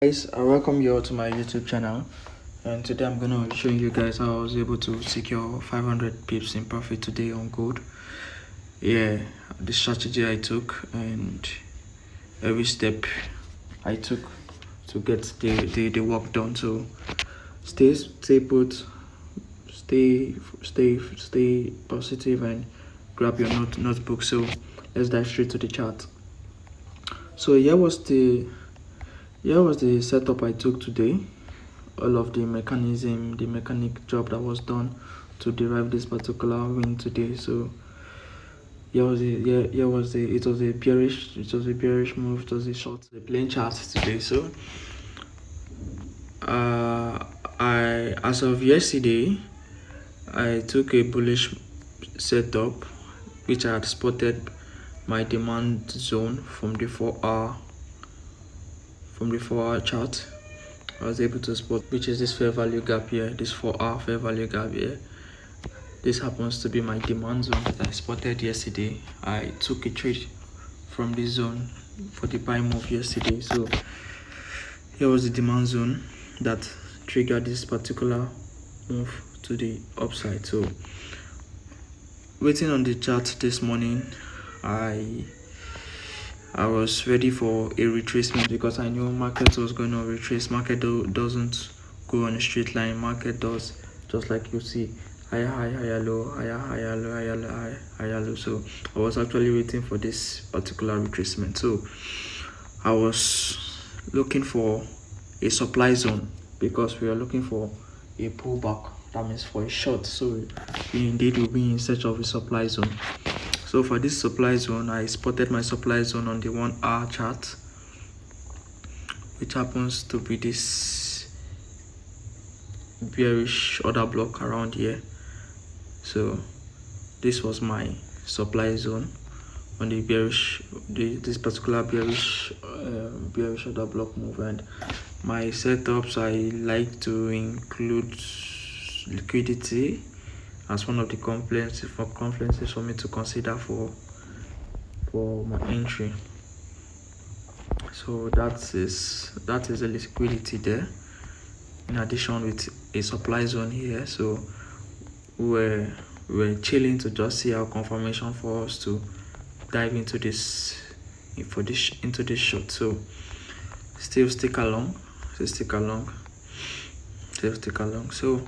Guys, I welcome you all to my YouTube channel, and today I'm gonna show you guys how I was able to secure 500 pips in profit today on gold. Yeah, the strategy I took and every step I took to get the work done. So stay put, stay positive, and grab your notebook. So let's dive straight to the chart. So here was the setup I took today. All of the mechanic job that was done to derive this particular win today. So it was a bearish move. It was a short, a plain chart today. So as of yesterday, I took a bullish setup, which I had spotted my demand zone from the 4-hour chart. I was able to spot, which is this fair value gap here, this 4-hour fair value gap here. This happens to be my demand zone that I spotted yesterday. I took a trade from this zone for the buy move yesterday. So here was the demand zone that triggered this particular move to the upside. So waiting on the chart this morning, I was ready for a retracement because I knew market was going to retrace. Market doesn't go on a straight line. Market does, just like you see, higher high, higher low, higher higher low, higher low, higher low. So I was actually waiting for this particular retracement. So I was looking for a supply zone because we are looking for a pullback. That means for a short. So we indeed will be in search of a supply zone. So for this supply zone, I spotted my supply zone on the 1-hour chart, which happens to be this bearish order block around here. So this was my supply zone on the this particular bearish order block move. And my setups, I like to include liquidity as one of the confluences for me to consider for my entry. So that is a liquidity there, in addition with a supply zone here. So we're chilling to just see our confirmation for us to dive into this short. So still stick along. So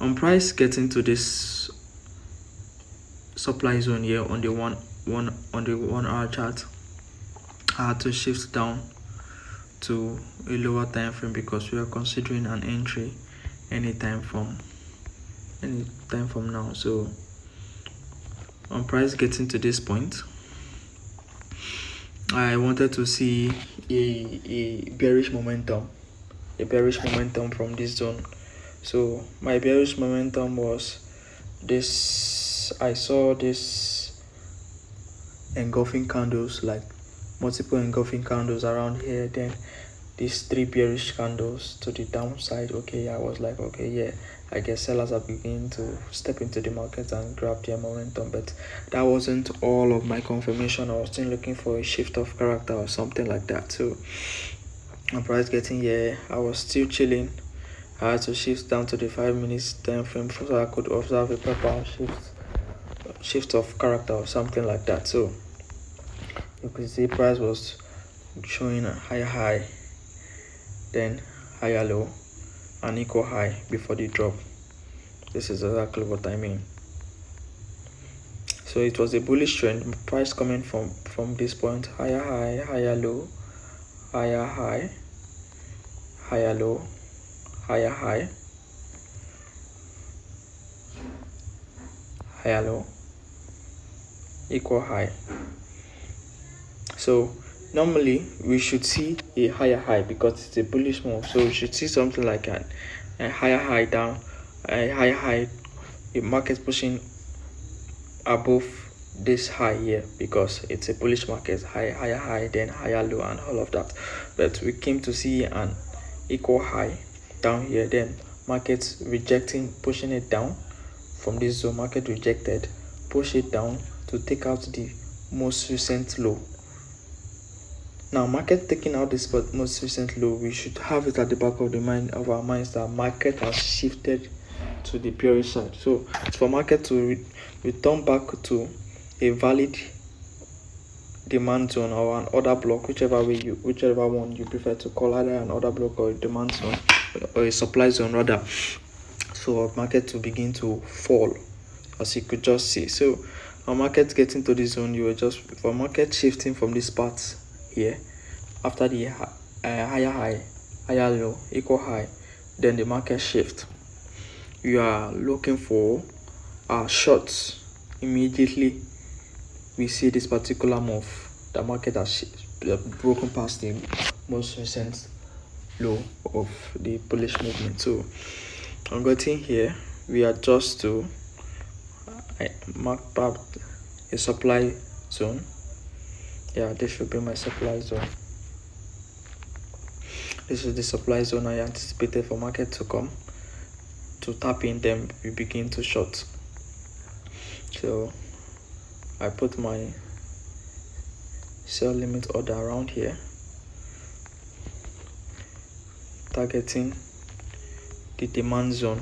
on price getting to this supply zone here on the 1-hour chart, I had to shift down to a lower time frame because we are considering an entry anytime from now. So on price getting to this point, I wanted to see a bearish momentum from this zone. So my bearish momentum was this. I saw this engulfing candles, like multiple engulfing candles around here, then these 3 bearish candles to the downside. Okay, I was like, okay, yeah, I guess sellers are beginning to step into the market and grab their momentum. But that wasn't all of my confirmation. I was still looking for a shift of character or something like that. So on price getting here, I was still chilling. I had to shift down to the 5 minutes time frame so I could observe a proper shift of character or something like that. So you could see price was showing a higher high, then higher low, and equal high before the drop. This is exactly what I mean. So it was a bullish trend, price coming from this point, higher high, higher low, higher high, higher low, higher high, higher low, equal high. So normally we should see a higher high because it's a bullish move. So we should see something like a higher high down, a higher high, a market pushing above this high here because it's a bullish market, higher high, then higher low, and all of that. But we came to see an equal high down here, then market rejecting, pushing it down from this zone. Market rejected, push it down to take out the most recent low Now, market taking out this most recent low, we should have it at the back of the mind of our minds that market has shifted to the bearish side. So for market to return back to a valid demand zone or an order block, whichever one you prefer to call, either an order block or a demand zone or a supply zone rather. So market to begin to fall, as you could just see. So our market getting to this zone, you will just for market shifting from this part here after the higher high, higher low, equal high, then the market shift. You are looking for shorts immediately. We see this particular move. The market has broken past the most recent low of the bullish movement. So on getting here, we adjust to mark out a supply zone. Yeah, this should be my supply zone. This is the supply zone I anticipated for market to come to tap in, then we begin to short. So I put my sell limit order around here, targeting the demand zone.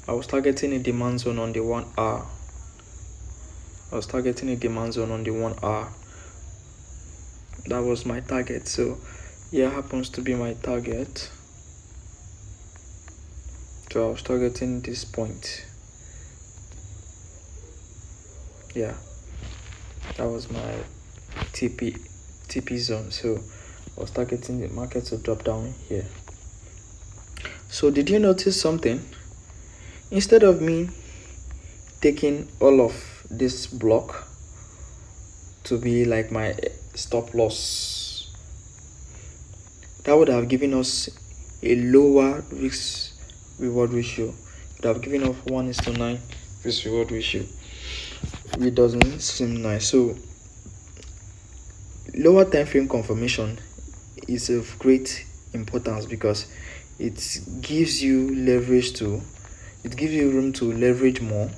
I was targeting a demand zone on the 1 hour. That was my target. So here happens to be my target. So I was targeting this point. Yeah, that was my TP zone. So I was targeting the market to drop down here. So did you notice something? Instead of me taking all of this block to be like my stop loss, that would have given us a lower risk reward ratio. It would have given us 1:9 risk reward ratio. It doesn't seem nice. So lower time frame confirmation is of great importance because it gives you room to leverage more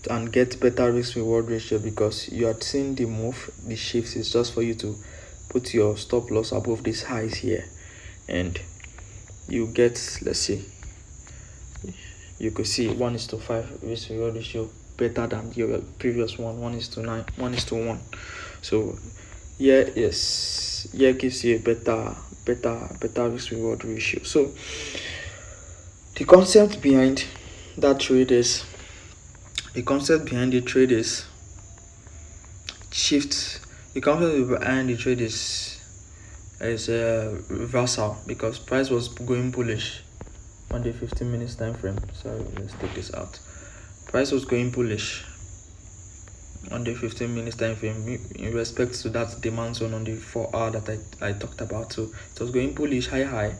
and get better risk reward ratio, because you are seeing the move, the shifts. Is just for you to put your stop loss above these highs here, and you get, let's see, you could see 1:5 risk reward ratio, better than the previous one, 1:9, 1:1. So here gives you a better risk reward ratio. So the concept behind the trade is shift. The concept behind the trade is a reversal, because price was going bullish on the 15 minutes time frame. Sorry, let's take this out. Price was going bullish on the 15 minutes time frame in respect to that demand zone on the 4 hour that I talked about. So it was going bullish, higher high,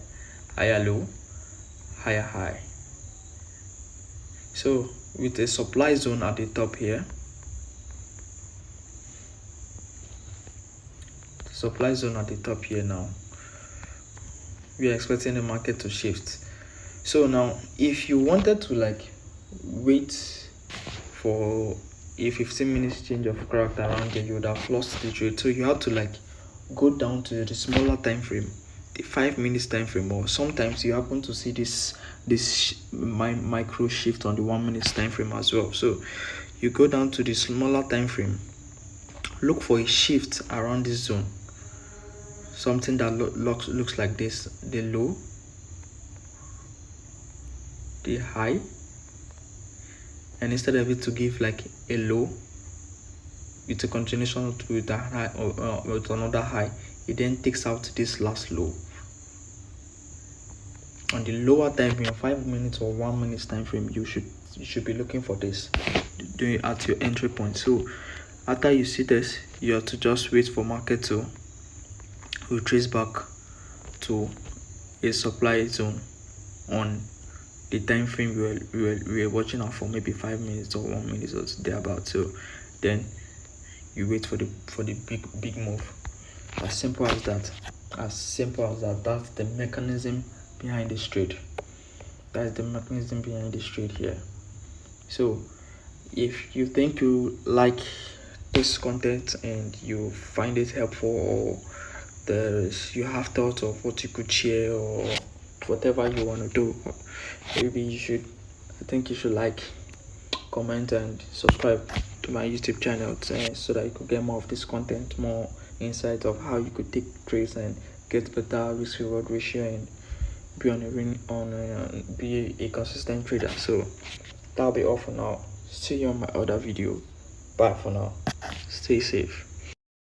higher low, higher high. So with a supply zone at the top here, now we are expecting the market to shift. So now if you wanted to wait for a 15 minutes change of character around here, you would have lost the trade. So you have to go down to the smaller time frame, the 5 minutes time frame, or sometimes you happen to see this micro shift on the 1 minute time frame as well. So you go down to the smaller time frame, look for a shift around this zone, something that looks like this: the low, the high, and instead of it to give a low with a continuation with a high or with another high, it then takes out this last low. On the lower time frame, 5 minutes or 1 minute time frame, you should be looking for this doing at your entry point. So after you see this, you have to just wait for market to retrace back to a supply zone on the time frame we were watching out for, maybe 5 minutes or 1 minute or thereabout. So then you wait for the big move. As simple as that. That's the mechanism behind this trade. Here. So if you think you like this content and you find it helpful, or you have thoughts of what you could share or whatever you want to do, maybe I think you should like, comment and subscribe to my YouTube channel so that you could get more of this content, more insight of how you could take trades and get better risk reward ratio and be a consistent trader. So that'll be all for now. See you on my other video. Bye for now. Stay safe.